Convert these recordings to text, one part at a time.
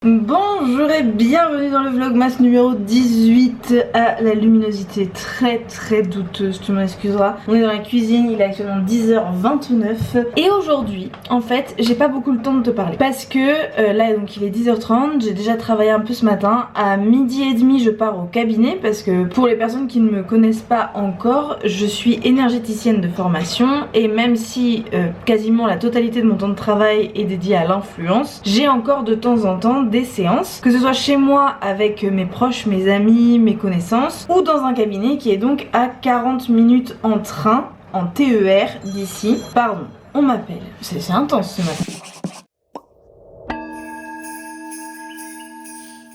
Bonjour et bienvenue dans le vlogmas numéro 18 à la luminosité très douteuse, tu m'en excuseras. On est dans la cuisine, il est actuellement 10h29 et aujourd'hui en fait j'ai pas beaucoup le temps de te parler parce que là donc il est 10h30, j'ai déjà travaillé un peu ce matin. À 12h30 je pars au cabinet parce que pour les personnes qui ne me connaissent pas encore, je suis énergéticienne de formation et même si quasiment la totalité de mon temps de travail est dédié à l'influence, j'ai encore de temps en temps des séances, que ce soit chez moi avec mes proches, mes amis, mes connaissances, ou dans un cabinet qui est donc à 40 minutes en train, en TER d'ici. Pardon, on m'appelle. C'est intense ce matin.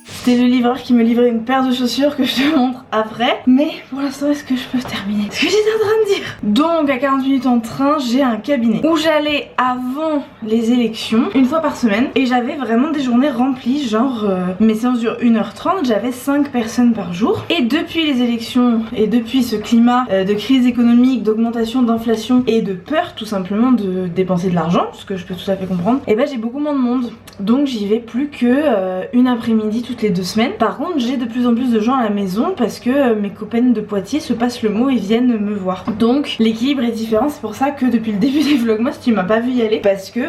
C'était le livreur qui me livrait une paire de chaussures que je te montre après. Mais pour l'instant, est-ce que je peux terminer ce que j'étais en train de dire? Donc à 40 minutes en train, j'ai un cabinet où j'allais avant les élections, une fois par semaine. Et j'avais vraiment des journées remplies, genre mes séances durent 1h30, j'avais 5 personnes par jour. Et depuis les élections et depuis ce climat de crise économique, d'augmentation, d'inflation et de peur tout simplement de dépenser de l'argent, ce que je peux tout à fait comprendre, et ben j'ai beaucoup moins de monde. Donc j'y vais plus que une après-midi toutes les 2 semaines. Par contre j'ai de plus en plus de gens à la maison parce que mes copaines de Poitiers se passent le mot et viennent me voir. Donc l'équilibre est différent, c'est pour ça que depuis le début des vlogmas tu m'as pas vu y aller parce que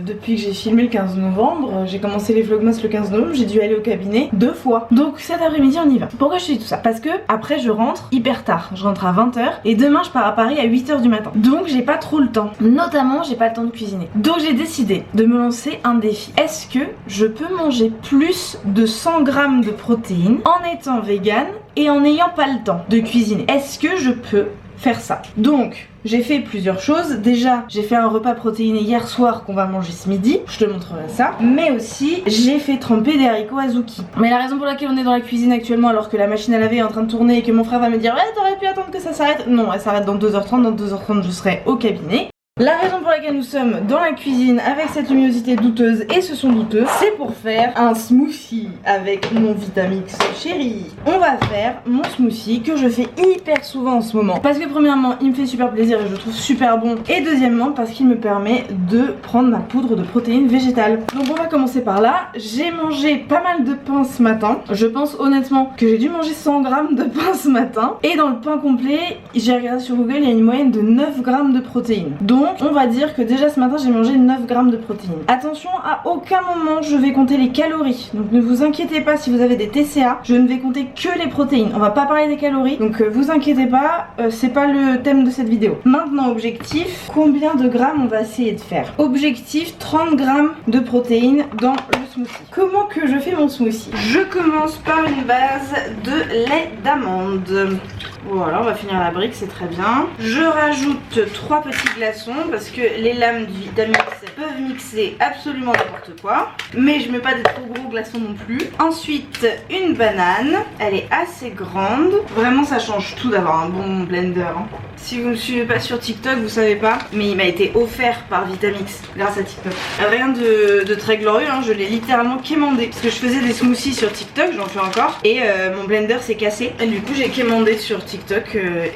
depuis que j'ai filmé le 15 novembre, j'ai commencé les vlogmas le 15 novembre, j'ai dû aller au cabinet 2 fois. Donc cet après-midi on y va. Pourquoi je te dis tout ça? Parce que après je rentre hyper tard, je rentre à 20h et demain je pars à Paris à 8h du matin. Donc j'ai pas trop le temps, notamment j'ai pas le temps de cuisiner. Donc j'ai décidé de me lancer un défi. Est-ce que je peux manger plus de 100 grammes de protéines en étant vegan et en n'ayant pas le temps de cuisiner? Est-ce que je peux faire ça? Donc j'ai fait plusieurs choses. Déjà j'ai fait un repas protéiné hier soir qu'on va manger ce midi, je te montrerai ça. Mais aussi j'ai fait tremper des haricots azuki. Mais la raison pour laquelle on est dans la cuisine actuellement alors que la machine à laver est en train de tourner et que mon frère va me dire ouais t'aurais pu attendre que ça s'arrête, non elle s'arrête dans 2h30, dans 2h30 je serai au cabinet. La raison pour laquelle nous sommes dans la cuisine avec cette luminosité douteuse et ce son douteux, c'est pour faire un smoothie avec mon Vitamix chéri. On va faire mon smoothie que je fais hyper souvent en ce moment parce que premièrement il me fait super plaisir et je le trouve super bon, et deuxièmement parce qu'il me permet de prendre ma poudre de protéines végétales. Donc on va commencer par là. J'ai mangé pas mal de pain ce matin. Je pense honnêtement que j'ai dû manger 100 grammes de pain ce matin, et dans le pain complet j'ai regardé sur Google, il y a une moyenne de 9 grammes de protéines. Donc on va dire que déjà ce matin j'ai mangé 9 grammes de protéines. Attention, à aucun moment je vais compter les calories, donc ne vous inquiétez pas si vous avez des TCA, je ne vais compter que les protéines, on va pas parler des calories, donc vous inquiétez pas, c'est pas le thème de cette vidéo. Maintenant objectif, combien de grammes on va essayer de faire? Objectif 30 grammes de protéines dans le smoothie. Comment que je fais mon smoothie? Je commence par une base de lait d'amande. Voilà, on va finir la brique, c'est très bien. Je rajoute 3 petits glaçons parce que les lames du Vitamix peuvent mixer absolument n'importe quoi. Mais je mets pas des trop gros glaçons non plus. Ensuite, une banane. Elle est assez grande. Vraiment, ça change tout d'avoir un bon blender. Hein. Si vous ne me suivez pas sur TikTok, vous savez pas, mais il m'a été offert par Vitamix grâce à TikTok. Rien de très glorieux, hein. Je l'ai littéralement quémandé. Parce que je faisais des smoothies sur TikTok, j'en fais encore. Et mon blender s'est cassé. Et du coup, j'ai quémandé sur TikTok.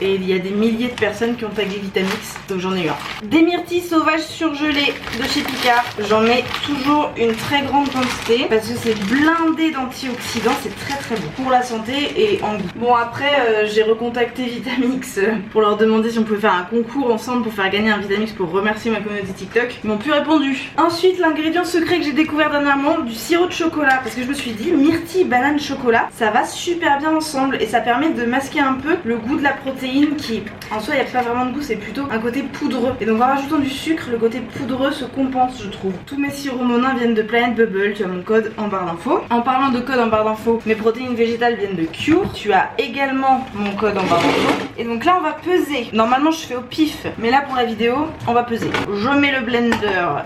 Et il y a des milliers de personnes qui ont tagué Vitamix. Donc j'en ai eu un. Des myrtilles sauvages surgelées de chez Picard. J'en mets toujours une très grande quantité. Parce que c'est blindé d'antioxydants. C'est très bon pour la santé et en goût. Bon, après, j'ai recontacté Vitamix pour leur demander si on pouvait faire un concours ensemble pour faire gagner un Vitamix pour remercier ma communauté TikTok. Ils m'ont plus répondu. Ensuite, l'ingrédient secret que j'ai découvert dernièrement, du sirop de chocolat. Parce que je me suis dit, myrtille, banane, chocolat, ça va super bien ensemble. Et ça permet de masquer un peu le goût de la protéine qui, en soi, il n'y a pas vraiment de goût, c'est plutôt un côté poudreux. Et donc en rajoutant du sucre, le côté poudreux se compense, je trouve. Tous mes sirops monins viennent de Planet Bubble. Tu as mon code en barre d'infos. En parlant de code en barre d'infos, mes protéines végétales viennent de Cure. Tu as également mon code en barre d'infos. Et donc là, on va peser. Normalement je fais au pif, mais là pour la vidéo on va peser. Je mets le blender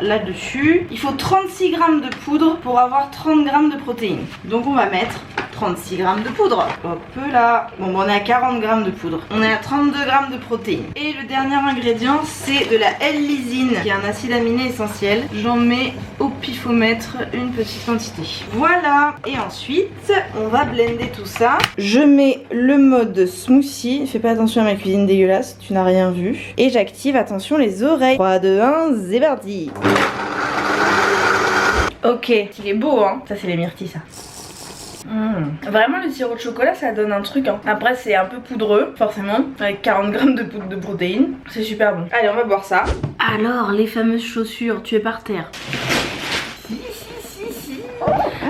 là-dessus. Il faut 36 grammes de poudre pour avoir 30 grammes de protéines. Donc on va mettre 36 grammes de poudre. Hop là. Bon, on est à 40 grammes de poudre. On est à 32 grammes de protéines. Et le dernier ingrédient, c'est de la L-lysine, qui est un acide aminé essentiel. J'en mets au pifomètre une petite quantité. Voilà. Et ensuite, on va blender tout ça. Je mets le mode smoothie. Fais pas attention à ma cuisine dégueulasse, tu n'as rien vu. Et j'active, attention, les oreilles. 3, 2, 1, c'est parti. Ok, il est beau hein. Ça c'est les myrtilles ça. Vraiment le sirop de chocolat ça donne un truc hein. Après c'est un peu poudreux forcément, avec 40 grammes de poudre de protéines. C'est super bon. Allez on va boire ça. Alors les fameuses chaussures, tu es par terre.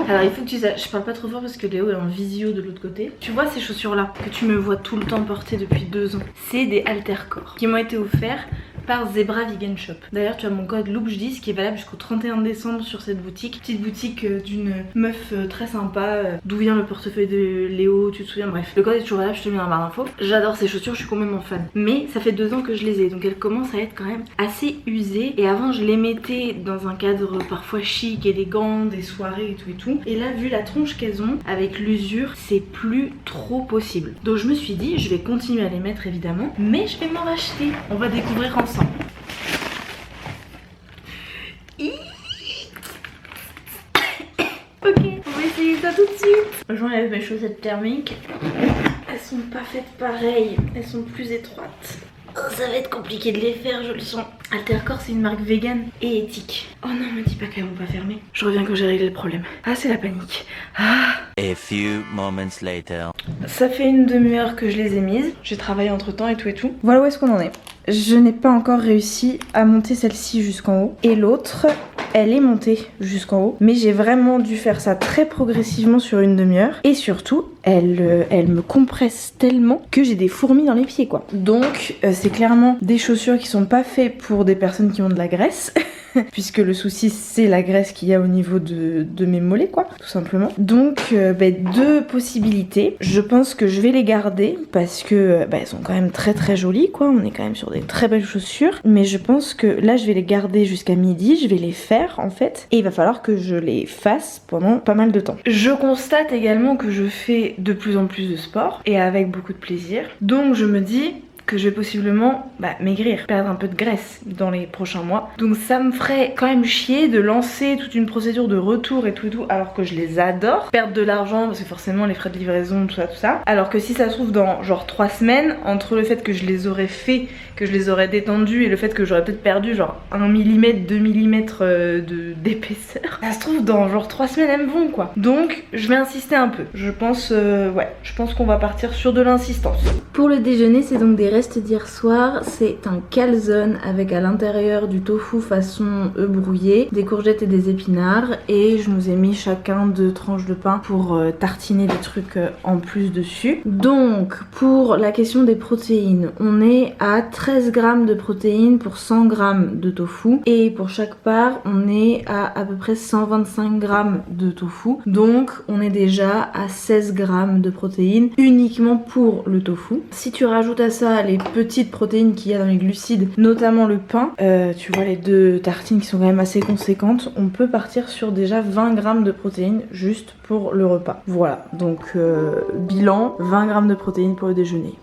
Alors il faut que tu saches, je parle pas trop fort parce que Léo est en visio de l'autre côté. Tu vois ces chaussures là que tu me vois tout le temps porter depuis 2 ans. C'est des Altercore qui m'ont été offerts par Zebra Vegan Shop. D'ailleurs tu as mon code LOOPJ10 qui est valable jusqu'au 31 décembre sur cette boutique. Petite boutique d'une meuf très sympa, d'où vient le portefeuille de Léo, tu te souviens, bref. Le code est toujours valable, je te mets dans la barre d'infos. J'adore ces chaussures, je suis complètement fan. Mais ça fait 2 ans que je les ai, donc elles commencent à être quand même assez usées. Et avant je les mettais dans un cadre parfois chic, élégant, des soirées et tout et tout. Et là vu la tronche qu'elles ont, avec l'usure, c'est plus trop possible. Donc je me suis dit, je vais continuer à les mettre évidemment, mais je vais m'en racheter. On va découvrir ensemble. Ok, on va essayer ça tout de suite. J'enlève mes chaussettes thermiques. Elles sont pas faites pareil, elles sont plus étroites. Oh, ça va être compliqué de les faire, je le sens. Altercore c'est une marque vegan et éthique. Oh non, me dis pas qu'elles vont pas fermer. Je reviens quand j'ai réglé le problème. Ah c'est la panique. Ah. A few moments later. Ça fait une demi-heure que je les ai mises. J'ai travaillé entre temps et tout et tout. Voilà où est-ce qu'on en est. Je n'ai pas encore réussi à monter celle-ci jusqu'en haut. Et l'autre, elle est montée jusqu'en haut. Mais j'ai vraiment dû faire ça très progressivement sur une demi-heure. Et surtout, elle me compresse tellement que j'ai des fourmis dans les pieds quoi. Donc c'est clairement des chaussures qui sont pas faites pour des personnes qui ont de la graisse. Puisque le souci c'est la graisse qu'il y a au niveau de mes mollets quoi, tout simplement. Donc 2 possibilités. Je pense que je vais les garder parce que elles sont quand même très très jolies quoi. On est quand même sur des très belles chaussures. Mais je pense que là je vais les garder jusqu'à midi, je vais les faire en fait. Et il va falloir que je les fasse pendant pas mal de temps. Je constate également que je fais de plus en plus de sport et avec beaucoup de plaisir. Donc je me dis que je vais possiblement maigrir, perdre un peu de graisse dans les prochains mois. Donc ça me ferait quand même chier de lancer toute une procédure de retour et tout alors que je les adore. Perdre de l'argent parce que forcément les frais de livraison, tout ça. Alors que si ça se trouve dans genre 3 semaines, entre le fait que je les aurais fait, que je les aurais détendus et le fait que j'aurais peut-être perdu genre 1 mm, 2 mm d'épaisseur, ça se trouve dans genre 3 semaines elles me vont quoi. Donc je vais insister un peu. Je pense je pense qu'on va partir sur de l'insistance. Pour le déjeuner c'est donc des restes d'hier soir, c'est un calzone avec à l'intérieur du tofu façon œuf brouillé, des courgettes et des épinards et je nous ai mis chacun 2 tranches de pain pour tartiner des trucs en plus dessus. Donc pour la question des protéines, on est à 13 grammes de protéines pour 100 grammes de tofu et pour chaque part on est à peu près 125 grammes de tofu, donc on est déjà à 16 grammes de protéines uniquement pour le tofu. Si tu rajoutes à ça les petites protéines qu'il y a dans les glucides, notamment le pain, tu vois les 2 tartines qui sont quand même assez conséquentes, on peut partir sur déjà 20 grammes de protéines juste pour le repas. Voilà, donc bilan, 20 grammes de protéines pour le déjeuner.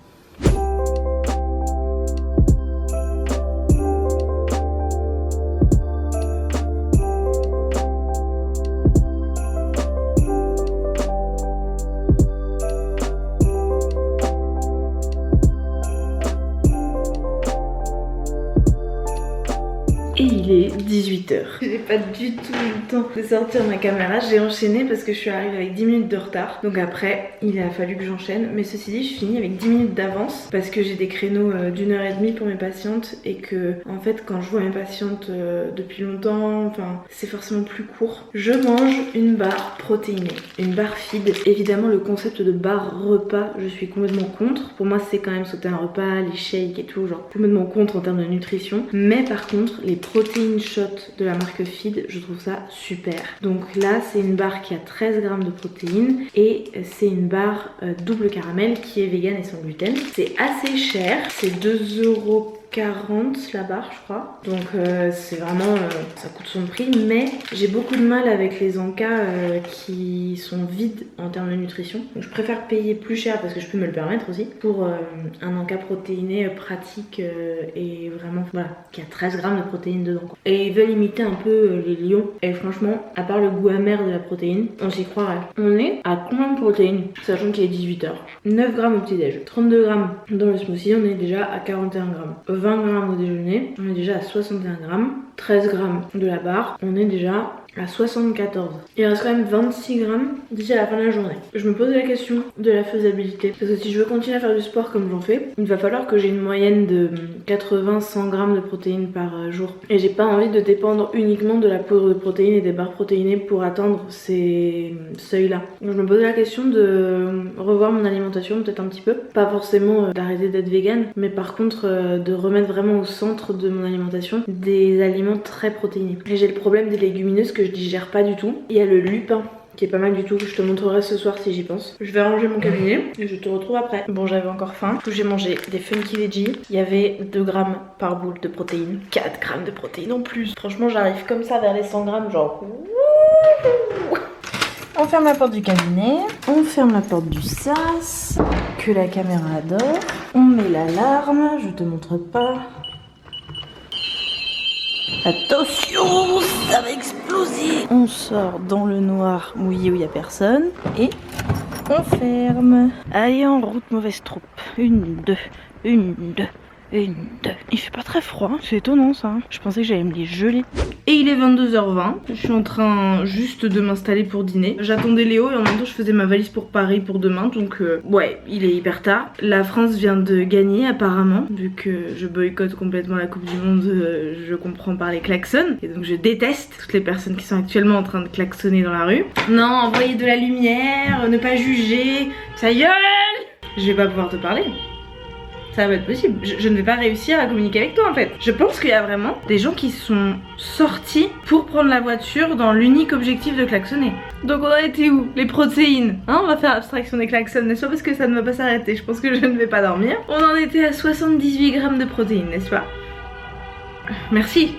Et il est 18h. J'ai pas du tout eu le temps de sortir ma caméra. J'ai enchaîné parce que je suis arrivée avec 10 minutes de retard. Donc après, il a fallu que j'enchaîne. Mais ceci dit, je finis avec 10 minutes d'avance parce que j'ai des créneaux d'1h30 pour mes patientes. Et que, en fait, quand je vois mes patientes depuis longtemps, enfin, c'est forcément plus court. Je mange une barre protéinée, une barre feed. Évidemment, le concept de barre repas, je suis complètement contre. Pour moi, c'est quand même sauter un repas, les shakes et tout, genre complètement contre en termes de nutrition. Mais par contre, les protéines shot de la marque Feed, je trouve ça super. Donc là c'est une barre qui a 13 grammes de protéines et c'est une barre double caramel qui est vegan et sans gluten. C'est assez cher, c'est 2,40 € la barre je crois, donc c'est vraiment ça coûte son prix, mais j'ai beaucoup de mal avec les encas qui sont vides en termes de nutrition, donc je préfère payer plus cher parce que je peux me le permettre aussi pour un encas protéiné pratique et vraiment voilà, qui a 13 grammes de protéines dedans quoi. Et ils veulent imiter un peu les lions et franchement à part le goût amer de la protéine on s'y croirait. On est à combien de protéines sachant qu'il est 18h? 9 grammes au petit déj, 32 grammes dans le smoothie, on est déjà à 41 grammes, 20 grammes au déjeuner, on est déjà à 61 grammes, 13 grammes de la barre, on est déjà à 74. Il reste quand même 26 grammes d'ici à la fin de la journée. Je me pose la question de la faisabilité. Parce que si je veux continuer à faire du sport comme j'en fais, il va falloir que j'ai une moyenne de 80-100 grammes de protéines par jour. Et j'ai pas envie de dépendre uniquement de la poudre de protéines et des barres protéinées pour atteindre ces seuils-là. Donc je me pose la question de revoir mon alimentation peut-être un petit peu. Pas forcément d'arrêter d'être végane, mais par contre de remettre vraiment au centre de mon alimentation des aliments très protéinés. Et j'ai le problème des légumineuses que je digère pas du tout. Il y a le lupin qui est pas mal du tout, que je te montrerai ce soir si j'y pense. Je vais ranger mon cabinet et je te retrouve après. Bon, j'avais encore faim. Du coup, j'ai mangé des funky veggies. Il y avait 2 grammes par boule de protéines. 4 grammes de protéines en plus. Franchement, j'arrive comme ça vers les 100 grammes, genre... On ferme la porte du cabinet, on ferme la porte du sas, que la caméra adore. On met l'alarme, je te montre pas. Attention, ça va exploser. On sort dans le noir mouillé où il n'y a personne et on ferme. Allez, en route, mauvaise troupe. 1, 2, 1, 2. 1, 2. Il fait pas très froid, c'est étonnant ça. Je pensais que j'allais me les geler. Et il est 22h20. Je suis en train juste de m'installer pour dîner. J'attendais Léo et en même temps je faisais ma valise pour Paris pour demain. Donc ouais, il est hyper tard. La France vient de gagner apparemment. Vu que je boycotte complètement la Coupe du Monde, je comprends par les klaxons. Et donc je déteste toutes les personnes qui sont actuellement en train de klaxonner dans la rue. Non, envoyer de la lumière, ne pas juger. Ça gueule. Je vais pas pouvoir te parler. Ça va être possible, je ne vais pas réussir à communiquer avec toi en fait. Je pense qu'il y a vraiment des gens qui sont sortis pour prendre la voiture dans l'unique objectif de klaxonner. Donc on a été où? Les protéines, hein, on va faire abstraction des klaxons, n'est-ce pas? Parce que ça ne va pas s'arrêter, je pense que je ne vais pas dormir. On en était à 78 grammes de protéines, n'est-ce pas? Merci.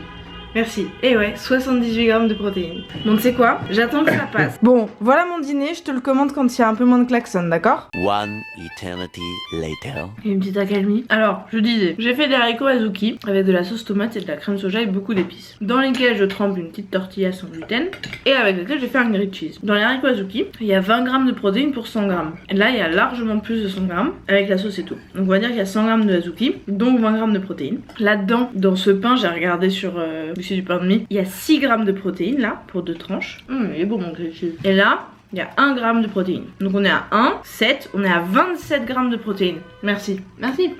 Merci. Et ouais, 78 grammes de protéines. Bon, tu sais quoi? J'attends que ça passe. Bon, voilà mon dîner, je te le commande quand il y a un peu moins de klaxons, d'accord? One eternity later. Et une petite accalmie. Alors, je disais, j'ai fait des haricots azuki avec de la sauce tomate et de la crème soja et beaucoup d'épices. Dans lesquels je trempe une petite tortilla sans gluten et avec lesquels j'ai fait un grilled cheese. Dans les haricots azuki, il y a 20 grammes de protéines pour 100 grammes. Et là, il y a largement plus de 100 grammes avec la sauce et tout. Donc on va dire qu'il y a 100 grammes de azuki, donc 20 grammes de protéines. Là-dedans, dans ce pain, j'ai regardé sur... c'est du pain de mie. Il y a 6 grammes de protéines là pour 2 tranches. Il est bon mon grilled cheese. Et là, il y a 1 gramme de protéines. Donc on est à 1, 7, on est à 27 grammes de protéines. Merci. Merci.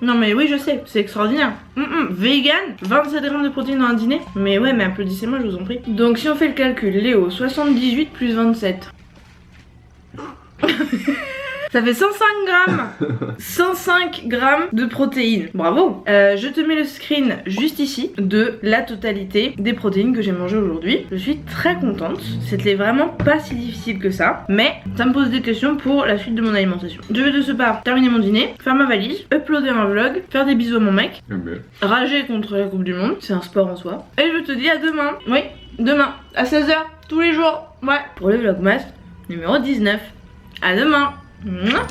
Non mais oui je sais, c'est extraordinaire. Vegan, 27 grammes de protéines dans un dîner. Mais ouais mais applaudissez-moi je vous en prie. Donc si on fait le calcul, Léo, 78 plus 27. Ça fait 105 grammes 105 grammes de protéines. Bravo. Je te mets le screen juste ici de la totalité des protéines que j'ai mangées aujourd'hui. Je suis très contente. C'était vraiment pas si difficile que ça. Mais ça me pose des questions pour la suite de mon alimentation. Je vais de ce pas terminer mon dîner, faire ma valise, uploader un vlog, faire des bisous à mon mec, rager contre la Coupe du Monde, c'est un sport en soi. Et je te dis à demain. Oui, demain, à 16h, tous les jours. Ouais, pour le vlogmas numéro 19. À demain. Mouah.